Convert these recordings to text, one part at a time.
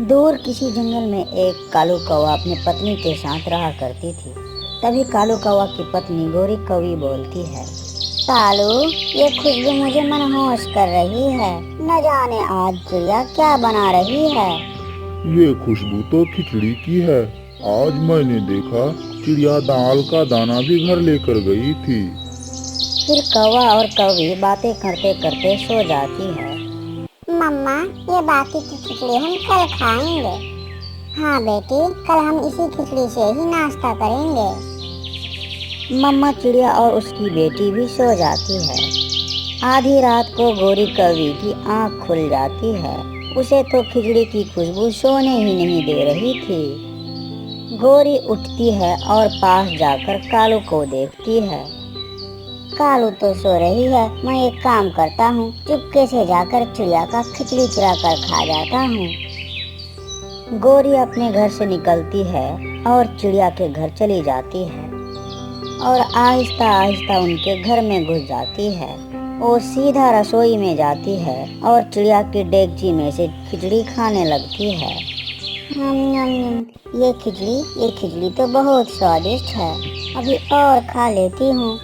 दूर किसी जंगल में एक कालू कौवा अपनी पत्नी के साथ रहा करती थी। तभी कालू कौवा की पत्नी गोरी कौवी बोलती है, कालू, ये खुशबू मुझे मनहूस कर रही है। न जाने आज चिड़िया क्या बना रही है। ये खुशबू तो खिचड़ी की है। आज मैंने देखा चिड़िया दाल का दाना भी घर लेकर गई थी। फिर कौवा और कौवी बातें करते करते सो जाती है। मम्मा, ये बाकी की खिचड़ी हम कल खाएंगे। हाँ बेटी, कल हम इसी खिचड़ी से ही नाश्ता करेंगे। मम्मा चिड़िया और उसकी बेटी भी सो जाती है। आधी रात को गोरी कौवी की आंख खुल जाती है। उसे तो खिचड़ी की खुशबू सोने ही नहीं दे रही थी। गोरी उठती है और पास जाकर कालू को देखती है। कालू तो सो रही है, मैं एक काम करता हूँ, चुपके से जाकर चिड़िया का खिचड़ी चुरा कर खा जाता हूँ। गोरी अपने घर से निकलती है और चिड़िया के घर चली जाती है और आहिस्ता आहिस्ता उनके घर में घुस जाती है। वो सीधा रसोई में जाती है और चिड़िया की डेगची में से खिचड़ी खाने लगती है। ये खिचड़ी तो बहुत स्वादिष्ट है, अभी और खा लेती हूँ।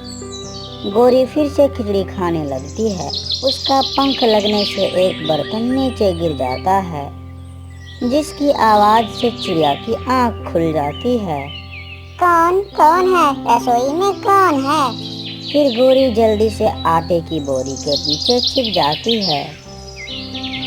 गोरी फिर से खिचड़ी खाने लगती है। उसका पंख लगने से एक बर्तन नीचे गिर जाता है, जिसकी आवाज से चिड़िया की आंख खुल जाती है। कौन कौन है रसोई में, कौन है? फिर गोरी जल्दी से आटे की बोरी के पीछे छिप जाती है।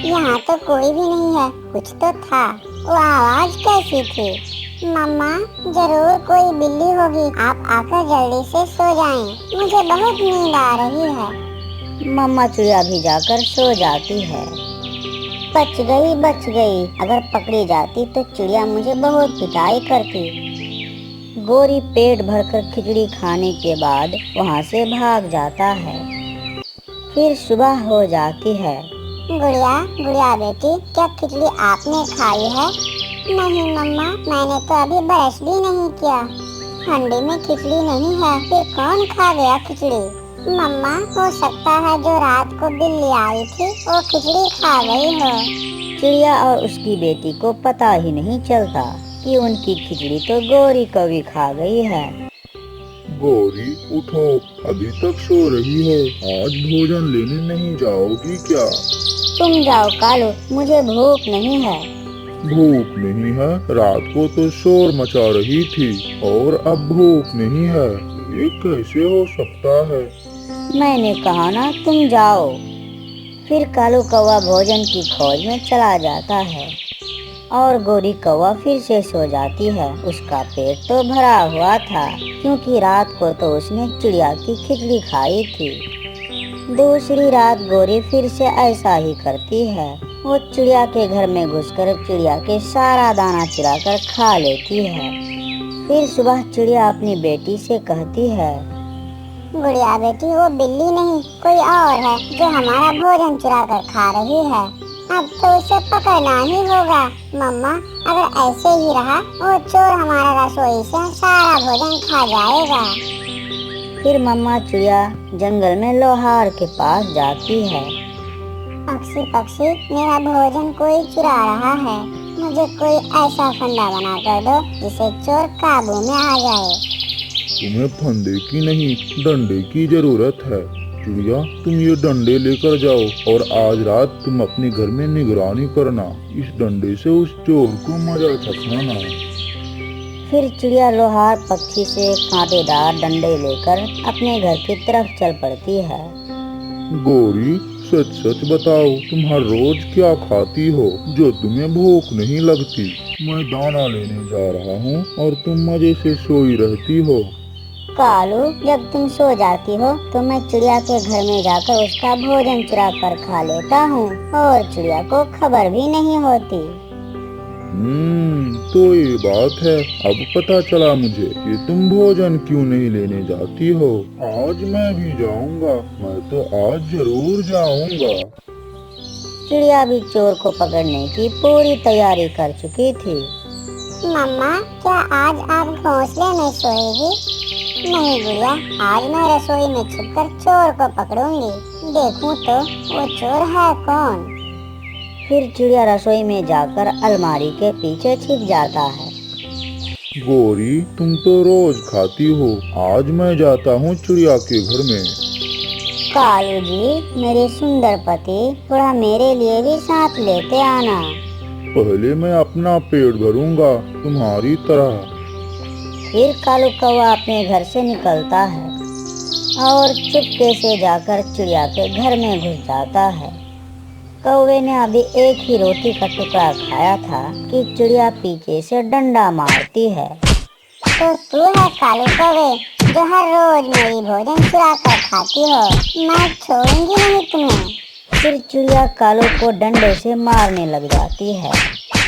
यहाँ तो कोई भी नहीं है, कुछ तो था। वो आवाज कैसी थी? मम्मा, जरूर कोई बिल्ली होगी। आप आकर जल्दी से सो जाएं, मुझे बहुत नींद आ रही है। मम्मा चिड़िया भी जाकर सो जाती है। बच गई। अगर पकड़ी जाती तो चिड़िया मुझे बहुत पिटाई करती। गोरी पेट भरकर खिचड़ी खाने के बाद वहाँ से भाग जाता है। फिर सुबह हो जाती है। गुड़िया बेटी, क्या खिचड़ी आपने खाई है? नहीं मम्मा, मैंने तो अभी ब्रश भी नहीं किया। हंडी में खिचड़ी नहीं है, फिर कौन खा गया खिचड़ी? मम्मा, हो सकता है जो रात को बिल्ली आई थी वो खिचड़ी खा गई हो। चिड़िया और उसकी बेटी को पता ही नहीं चलता कि उनकी खिचड़ी तो गोरी कौवी खा गई है। गोरी उठो, अभी तक सो रही हो। आज भोजन लेने नहीं जाओगी क्या? तुम जाओ कालू, मुझे भूख नहीं है। भूख नहीं है? रात को तो शोर मचा रही थी और अब भूख नहीं है, ये कैसे हो सकता है? मैंने कहा ना तुम जाओ। फिर कालू कौवा भोजन की खोज में चला जाता है और गोरी कौवा फिर से सो जाती है। उसका पेट तो भरा हुआ था, क्योंकि रात को तो उसने चिड़िया की खिचड़ी खाई थी। दूसरी रात गोरी फिर से ऐसा ही करती है। वो चिड़िया के घर में घुसकर चिड़िया के सारा दाना चुरा कर खा लेती है। फिर सुबह चिड़िया अपनी बेटी से कहती है, गुड़िया बेटी, वो बिल्ली नहीं कोई और है जो हमारा भोजन चुरा कर खा रही है। अब तो उसे पकड़ना ही होगा। मम्मा, अगर ऐसे ही रहा वो चोर हमारा रसोई से सारा भोजन खा जाएगा। फिर मम्मा चिड़िया जंगल में लोहार के पास जाती है। पक्षी, मेरा भोजन कोई चुरा रहा है। मुझे कोई ऐसा फंदा बना कर दो जिसे चोर काबू में आ जाए। तुम्हें फंदे की नहीं, डंडे की जरूरत है। चिड़िया, तुम ये डंडे लेकर जाओ और आज रात तुम अपने घर में निगरानी करना। इस डंडे से उस चोर को मजा चखाना। फिर चिड़िया लोहार पक्षी से कांटेदार डंडे लेकर अपने घर की तरफ चल पड़ती है। गोरी, सच सच बताओ, तुम हर रोज क्या खाती हो जो तुम्हें भूख नहीं लगती? मैं दाना लेने जा रहा हूँ और तुम मजे से सोई रहती हो। कालू, जब तुम सो जाती हो तो मैं चिड़िया के घर में जाकर उसका भोजन चुरा कर खा लेता हूँ और चिड़िया को खबर भी नहीं होती। तो ये बात है। अब पता चला मुझे कि तुम भोजन क्यों नहीं लेने जाती हो। आज मैं भी जाऊंगा, मैं तो आज जरूर जाऊंगा। चिड़िया भी चोर को पकड़ने की पूरी तैयारी कर चुकी थी। मम्मा, क्या आज आप घोंसले में सोएगी? नहीं गुड़िया, आज मैं रसोई में छुपकर चोर को पकड़ूंगी। देखूं तो वो चोर है कौन। फिर चिड़िया रसोई में जाकर अलमारी के पीछे छिप जाता है। गौरी, तुम तो रोज खाती हो, आज मैं जाता हूँ चिड़िया के घर में। कालू जी, मेरे सुंदर पति, थोड़ा मेरे लिए भी साथ लेते आना। पहले मैं अपना पेट भरूंगा तुम्हारी तरह। फिर कालू कौवा अपने घर से निकलता है और चुपके से जाकर चिड़िया के घर में घुस जाता है। कौवे ने अभी एक ही रोटी का टुकड़ा खाया था कि चिड़िया पीछे से डंडा मारती है। तो तू है कालू कौवे जो हर रोज मेरी भोजन चुरा कर खाती हो, मैं छोड़ूंगी नहीं तुम्हें। फिर चिड़िया कालू को डंडे से मारने लग जाती है।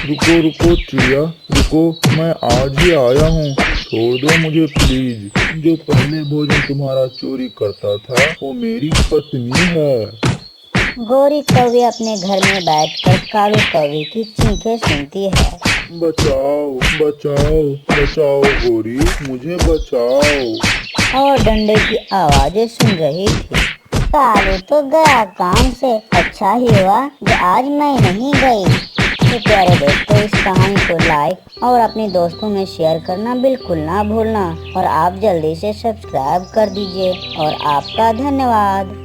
रुको रुको चिड़िया, रुको, मैं आज ही आया हूँ, छोड़ दो मुझे प्लीज। जो पहले भोजन तुम्हारा चोरी करता था वो मेरी पत्नी है। गौरी कौवे अपने घर में बैठकर कालू कौवे की चीखें सुनती है। बचाओ बचाओ बचाओ गौरी, मुझे बचाओ। और डंडे की आवाजें सुन रही थी। कालू तो गया काम से, अच्छा ही हुआ जो आज मैं नहीं गई। तो प्यारे दोस्तों, इस कहानी को लाइक और अपने दोस्तों में शेयर करना बिल्कुल ना भूलना और आप जल्दी से सब्सक्राइब कर दीजिए और आपका धन्यवाद।